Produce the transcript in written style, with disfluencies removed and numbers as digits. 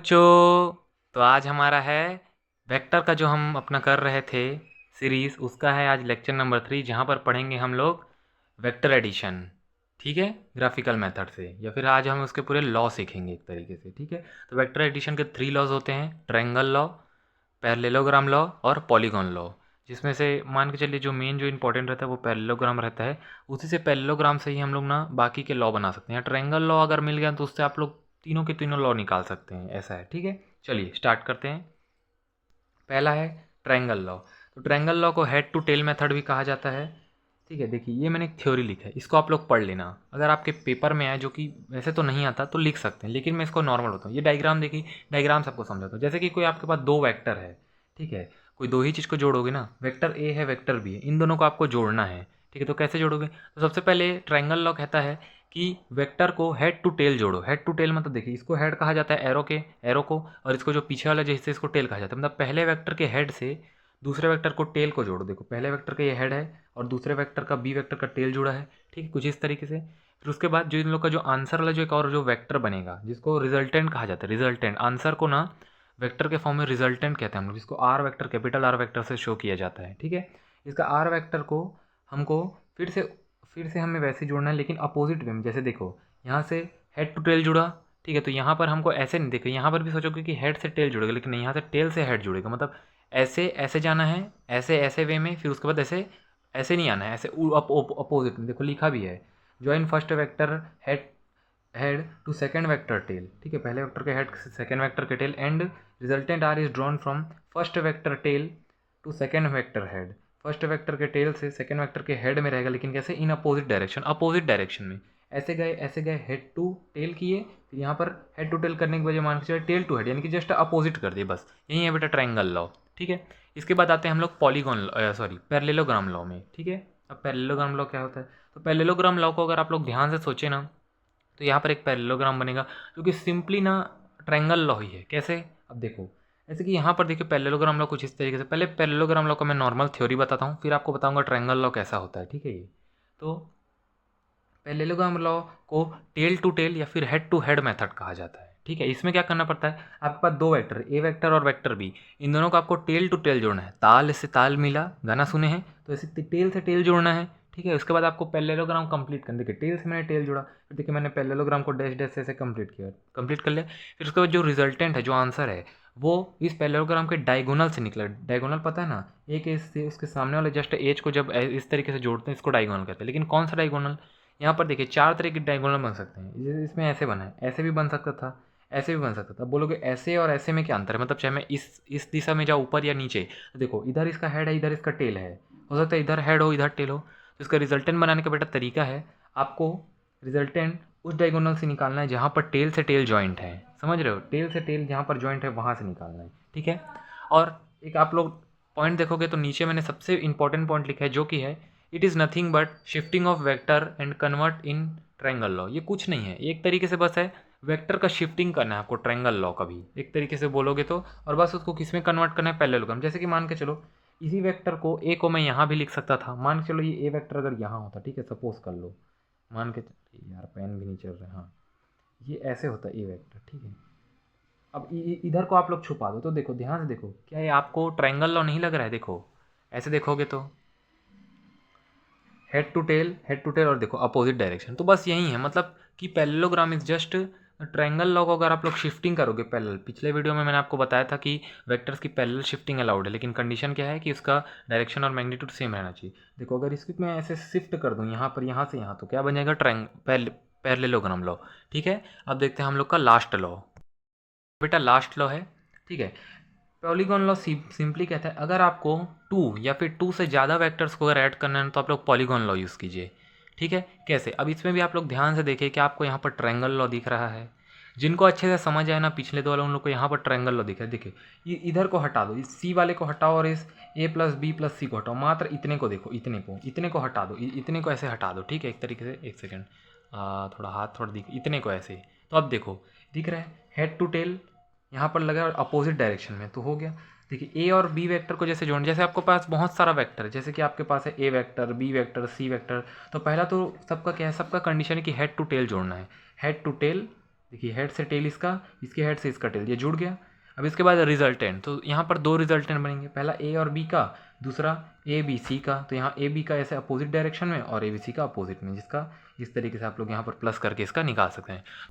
बच्चों, तो आज हमारा है वेक्टर का जो हम अपना कर रहे थे सीरीज़, उसका है आज लेक्चर नंबर 3, जहाँ पर पढ़ेंगे हम लोग वेक्टर एडिशन। ठीक है, ग्राफिकल मेथड से, या फिर आज हम उसके पूरे लॉ सीखेंगे एक तरीके से। ठीक है, तो वेक्टर एडिशन के 3 लॉज होते हैं, ट्रायंगल लॉ, पैरेललोग्राम लॉ और पॉलीगॉन लॉ। जिसमें से मान के चलिए जो मेन जो इंपॉर्टेंट रहता है वो पैरेललोग्राम रहता है। उसी से पैरेललोग्राम से ही हम लोग ना बाकी के लॉ बना सकते हैं। ट्रायंगल लॉ अगर मिल गया तो उससे आप लोग तीनों के तीनों लॉ निकाल सकते हैं, ऐसा है। ठीक है, चलिए स्टार्ट करते हैं। पहला है ट्रायंगल लॉ। तो ट्रायंगल लॉ को हेड टू टेल मेथड भी कहा जाता है। ठीक है, देखिए ये मैंने एक थ्योरी लिखा है, इसको आप लोग पढ़ लेना। अगर आपके पेपर में आए, जो कि वैसे तो नहीं आता, तो लिख सकते हैं, लेकिन मैं इसको नॉर्मल होता हूँ। ये डायग्राम देखिए, डायग्राम सबको समझाता हूँ। जैसे कि कोई आपके पास दो वेक्टर है, ठीक है, कोई दो ही चीज़ को जोड़ोगे ना, वेक्टर ए है वेक्टर बी है, इन दोनों को आपको जोड़ना है। ठीक है, तो कैसे जोड़ोगे? तो सबसे पहले ट्रायंगल लॉ कहता है कि वेक्टर को हेड टू टेल जोड़ो। हेड टू टेल मतलब देखिए, इसको हेड कहा जाता है एरो को, और इसको जो पीछे वाला जो हिस्सा, इसको टेल कहा जाता है। मतलब पहले वेक्टर के हेड से दूसरे वेक्टर को टेल को जोड़ो। देखो, पहले वेक्टर का ये हेड है और दूसरे वेक्टर का बी वेक्टर का टेल जुड़ा है। ठीक है, कुछ इस तरीके से। फिर उसके बाद जो इन लोग का जो आंसर वाला जो एक और जो वेक्टर बनेगा, जिसको रिजल्टेंट कहा जाता है। रिजल्टेंट आंसर को ना वेक्टर के फॉर्म में रिजल्टेंट कहते हैं हम लोग, जिसको R vector, capital R vector से शो किया जाता है। ठीक है, इसका आर वेक्टर को हमको फिर से हमें वैसे जोड़ना है, लेकिन अपोजिट वे में। जैसे देखो, यहाँ से हेड टू टेल जुड़ा, ठीक है, तो यहाँ पर हमको ऐसे नहीं, देखो यहाँ पर भी सोचोगे कि हेड से टेल जुड़ेगा, लेकिन यहाँ से टेल से हेड जुड़ेगा। मतलब ऐसे ऐसे जाना है, ऐसे ऐसे वे में, फिर उसके बाद ऐसे ऐसे नहीं आना है, ऐसे अपोजिट में। देखो लिखा भी है, join first vector head head to second vector tail. ठीक है, पहले वेक्टर के हेड से सेकेंड वेक्टर के tail, and resultant R is drawn from first vector tail to second vector head. First vector के टेल से सेकेंड वेक्टर के head में रहेगा, लेकिन कैसे? In opposite direction, opposite direction में। ऐसे गए हेड टू टेल किए, फिर यहाँ पर हेड टू टेल करने के बजाय मान के चलिए टेल टू हेड, यानी कि जस्ट अपोजिट कर दिए, बस यही है बेटा ट्रायंगल लॉ। ठीक है, इसके बाद आते हैं हम लोग पॉलीगॉन सॉरी पैरेललोग्राम लॉ में। ठीक है, अब पैरेललोग्राम लॉ क्या होता है? तो पैरेललोग्राम लॉ को अगर आप लोग ध्यान से सोचें ना, तो यहाँ पर एक पैरेललोग्राम बनेगा, जो कि सिंपली ना ट्रायंगल लॉ ही है। कैसे? अब देखो, जैसे कि यहाँ पर देखिए पैरेललोग्राम लॉ कुछ इस तरीके से। पहले पैरेललोग्राम लॉ का मैं नॉर्मल थ्योरी बताता हूँ, फिर आपको बताऊंगा ट्रायंगल लॉ कैसा होता है। ठीक है, ये तो पैरेललोग्राम लॉ को टेल टू टेल या फिर हेड टू हेड मेथड कहा जाता है। ठीक है, इसमें क्या करना पड़ता है? आपके पास दो वेक्टर, ए वेक्टर और वेक्टर बी, इन दोनों को आपको टेल टू टेल जोड़ना है। ताल से ताल मिला, गाना सुने हैं, तो ऐसे टेल से टेल जोड़ना है। ठीक है, उसके बाद आपको पैरेललोग्राम कंप्लीट करना। देखिए, टेल से मैंने टेल जोड़ा, फिर देखिए मैंने पैरेललोग्राम को डैश डैश से ऐसे कंप्लीट किया, कंप्लीट कर लिया। फिर उसके बाद जो रिजल्टेंट है, जो आंसर है, वो इस पैरेललोग्राम के डायगोनल से निकला। डायगोनल पता है ना, एक एज से उसके सामने वाले जस्ट एज को जब इस तरीके से जोड़ते हैं, इसको डायगोनल कहते हैं। लेकिन कौन सा डायगोनल? यहाँ पर देखिए चार तरह के डायगोनल बन सकते हैं। इसमें ऐसे बना है, ऐसे भी बन सकता था, ऐसे भी बन सकता था। बोलोगे ऐसे और ऐसे में क्या अंतर है? मतलब चाहे मैं इस दिशा में जाऊँ, ऊपर या नीचे, तो देखो इधर इसका हेड है, इधर इसका टेल है। हो सकता है इधर हेड हो, इधर टेल हो। तो इसका रिजल्टेंट बनाने का बेटा तरीका है, आपको रिजल्टेंट उस डायगोनल से निकालना है जहाँ पर टेल से टेल जॉइंट है। समझ रहे हो? टेल से टेल जहाँ पर जॉइंट है, वहाँ से निकालना है। ठीक है, और एक आप लोग पॉइंट देखोगे तो नीचे मैंने सबसे इंपॉर्टेंट पॉइंट लिखा है, जो कि है it is nothing but shifting of vector and convert in triangle law. ये कुछ नहीं है, एक तरीके से बस है वेक्टर का शिफ्टिंग करना है आपको ट्रायंगल लॉ का भी, एक तरीके से बोलोगे तो। और बस उसको किस में कन्वर्ट करना है? पैरेललोग्राम। जैसे कि मान के चलो, इसी वेक्टर को ए को मैं यहाँ भी लिख सकता था। मान के चलो ये ए वेक्टर अगर यहाँ होता, ठीक है, सपोज कर लो, मान के यार पेन भी नहीं चल रहा, हाँ, ये ऐसे होता ए वेक्टर। ठीक है, अब इधर को आप लोग छुपा दो, तो देखो ध्यान से देखो, क्या ये आपको ट्रायंगल लॉ नहीं लग रहा है? देखो ऐसे देखोगे तो हेड टू टेल, और देखो अपोजिट डायरेक्शन। तो बस यही है, मतलब कि parallelogram is just triangle law को अगर आप लोग शिफ्टिंग करोगे पैरेलल। पिछले वीडियो में मैंने आपको बताया था कि वेक्टर्स की पैरेलल शिफ्टिंग अलाउड है, लेकिन कंडीशन क्या है कि उसका डायरेक्शन और मैग्नीट्यूड सेम रहना चाहिए। देखो अगर इसकी मैं ऐसे शिफ्ट कर दूँ यहाँ पर, यहाँ से यहाँ, तो क्या बन जाएगा? Parallelogram law. ठीक है, अब देखते हैं हम लोग का लास्ट लॉ। बेटा लास्ट लॉ है, ठीक है, पॉलीगॉन लॉ सिंपली कहता है, अगर आपको टू या फिर टू से ज़्यादा वेक्टर्स को अगर ऐड करना है तो आप लोग पॉलीगॉन लॉ यूज़ कीजिए। ठीक है, कैसे? अब इसमें भी आप लोग ध्यान से देखिए कि आपको यहाँ पर ट्रायंगल लॉ दिख रहा है। जिनको अच्छे से समझ आए ना पिछले दो वाले, उन लोग को यहाँ पर ट्रायंगल लॉ दिख रहा है। देखिए, ये इधर को हटा दो, इस सी वाले को हटाओ और इस ए प्लस बी प्लस सी को हटाओ। मात्र इतने को देखो, इतने को हटा दो, इतने को ऐसे हटा दो। ठीक है, एक तरीके से, एक सेकेंड, थोड़ा हाथ थोड़ा दिख, इतने को ऐसे। तो अब देखो दिख रहा है हेड टू टेल यहाँ पर लगा, और अपोजिट डायरेक्शन में, तो हो गया। देखिए ए और बी वेक्टर को जैसे जोड़, जैसे आपके पास बहुत सारा वेक्टर है, जैसे कि आपके पास है ए vector, B vector, C vector, तो पहला तो सबका क्या है? सबका कंडीशन है कि हेड टू टेल जोड़ना है। हेड टू टेल देखिए हेड से टेल इसका, इसके हेड से इसका टेल, ये जुड़ गया। अब इसके बाद रिजल्टेंट, तो यहाँ पर दो रिजल्टेंट बनेंगे, पहला ए और बी का, दूसरा ए बी सी का। तो यहाँ ए बी का ऐसे अपोजिट डायरेक्शन में और ए बी सी का अपोजिट में, जिसका इस तरीके से आप लोग यहाँ पर प्लस करके इसका निकाल सकते हैं।